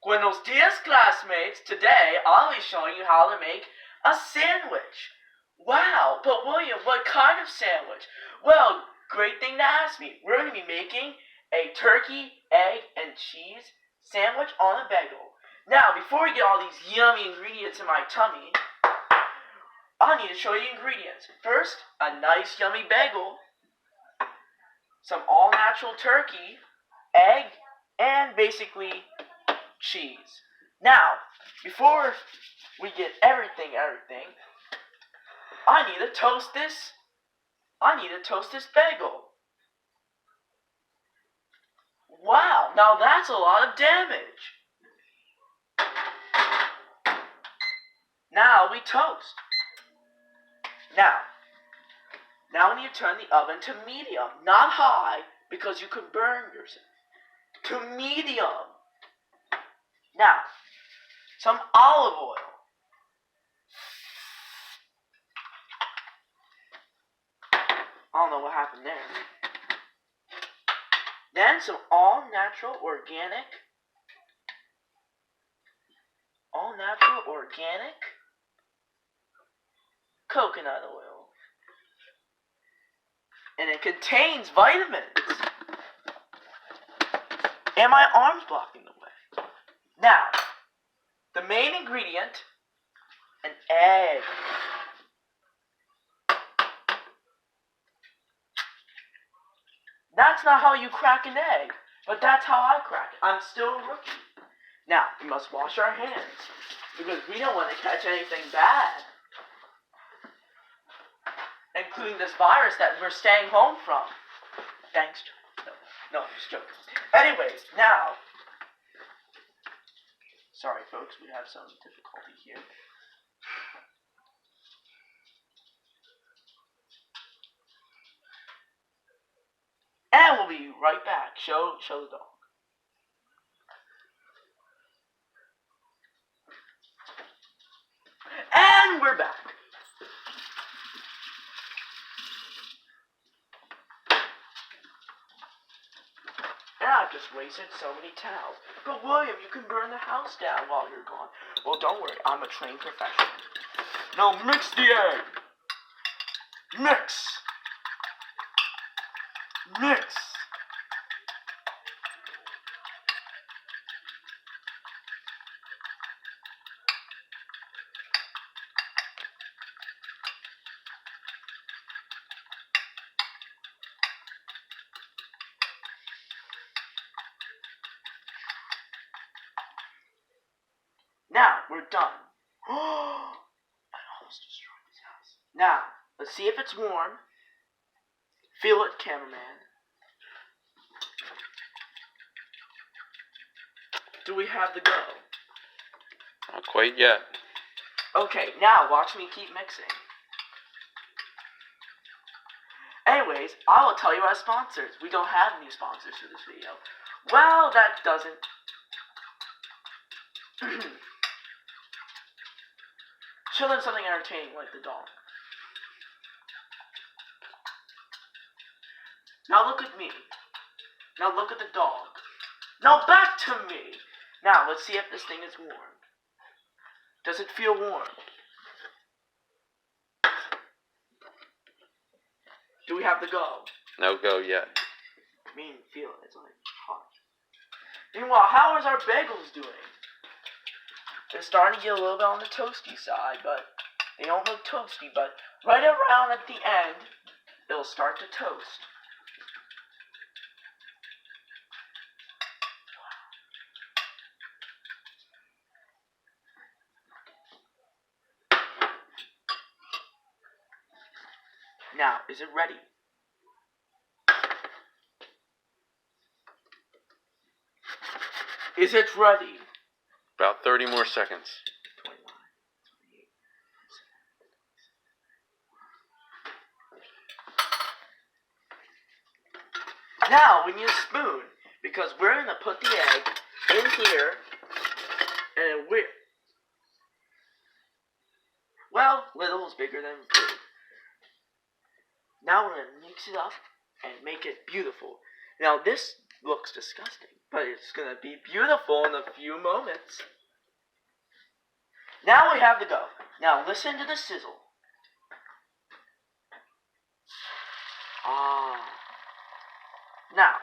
Buenos dias, classmates. Today, I'll be showing you how to make a sandwich. Wow, but William, what kind of sandwich? Well, great thing to ask me. We're going to be making a turkey, egg, and cheese sandwich on a bagel. Now, before we get all these yummy ingredients in my tummy, I need to show you ingredients. First, a nice yummy bagel, some all-natural turkey, egg, and basically cheese. Now, before we get everything, I need to toast this. Bagel. Wow, now that's a lot of damage. Now we toast. Now we need to turn the oven to medium, not high, because you could burn yourself. To medium. Now, some olive oil. I don't know what happened there. Then some all-natural organic coconut oil. And it contains vitamins. And my arm's blocking the way. Now, the main ingredient, an egg. That's not how you crack an egg, but that's how I crack it. I'm still a rookie. Now, we must wash our hands, because we don't want to catch anything bad, including this virus that we're staying home from. Thanks, John. No, I'm just joking. Anyways, now, sorry folks, we have some difficulty here. And we'll be right back. Show the dog. And we're back. And I've just wasted so many towels. But William, you can burn the house down while you're gone. Well, don't worry. I'm a trained professional. Now mix the egg. Mix. Now, we're done. I almost destroyed this house. Now, let's see if it's warm. Feel it, cameraman. Do we have the go? Not quite yet. Okay, now watch me keep mixing. Anyways, I will tell you our sponsors. We don't have any sponsors for this video. Well, that doesn't... Show them something entertaining like the dog. Now look at me. Now look at the dog. Now back to me. Now let's see if this thing is warm. Does it feel warm? Do we have the go? No go yet. I mean, feel it. It's like hot. Meanwhile, how is our bagels doing? They're starting to get a little bit on the toasty side, but they don't look toasty. But right around at the end, it'll start to toast. Now, is it ready? Is it ready? About 30 more seconds. 29, 28. Now, we need a spoon, because we're going to put the egg in here, and little is bigger than big. Now we're going to mix it up and make it beautiful. Now this looks disgusting, but it's gonna be beautiful in a few moments. Now we have the dough. Now listen to the sizzle. Ah. Now,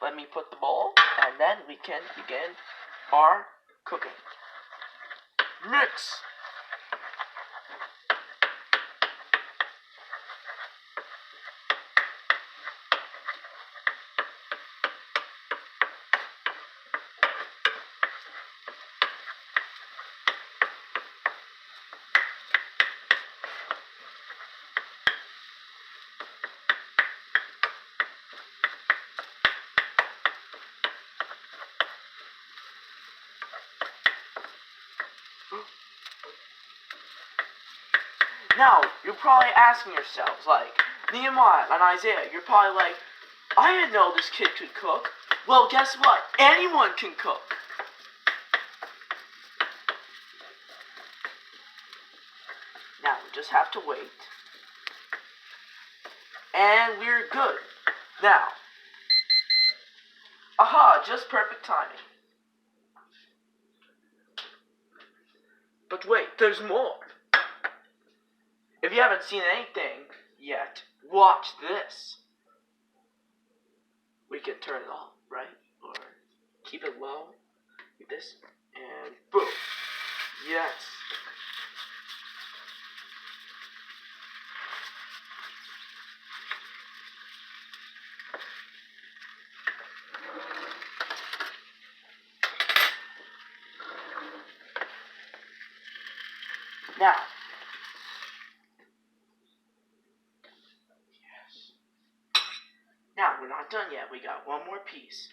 let me put the bowl, and then we can begin our cooking. Mix. Now, you're probably asking yourselves, like, Nehemiah and Isaiah, you're probably like, I didn't know this kid could cook. Well, guess what? Anyone can cook. Now, we just have to wait. And we're good. Now, aha, just perfect timing. But wait, there's more. If you haven't seen anything yet, watch this. We can turn it off, right? Or keep it low, like this, and boom. Yes. Now, yes. Now, we're not done yet. We got one more piece.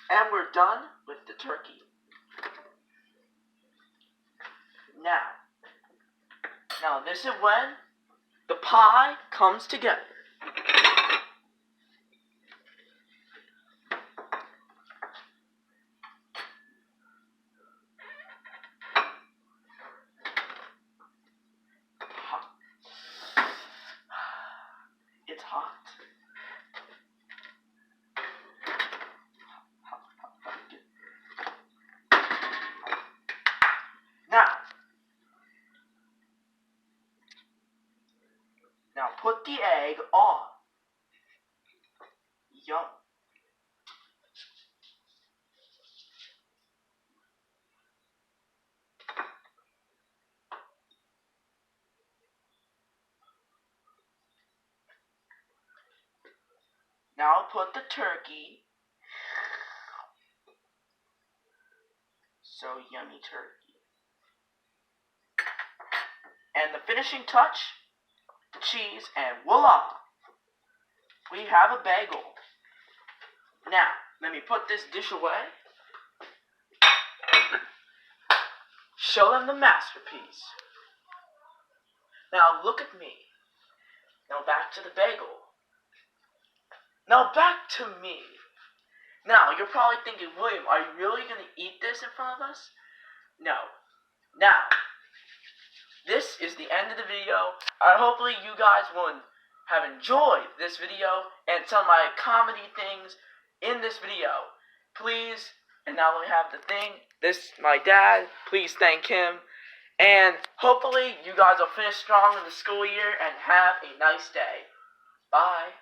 And we're done with the turkey. Now this is when the pie comes together. Hot. It's hot. Now put the egg on. Yum. Now put the turkey. So yummy turkey. And the finishing touch, the cheese, and voila! We have a bagel. Now, let me put this dish away. Show them the masterpiece. Now look at me. Now back to the bagel. Now back to me. Now, you're probably thinking, William, are you really going to eat this in front of us? No. Now, this is the end of the video. Hopefully you guys will have enjoyed this video and some of my comedy things in this video. Please, and now we have the thing. This, my dad, please thank him. And hopefully you guys will finish strong in the school year and have a nice day. Bye.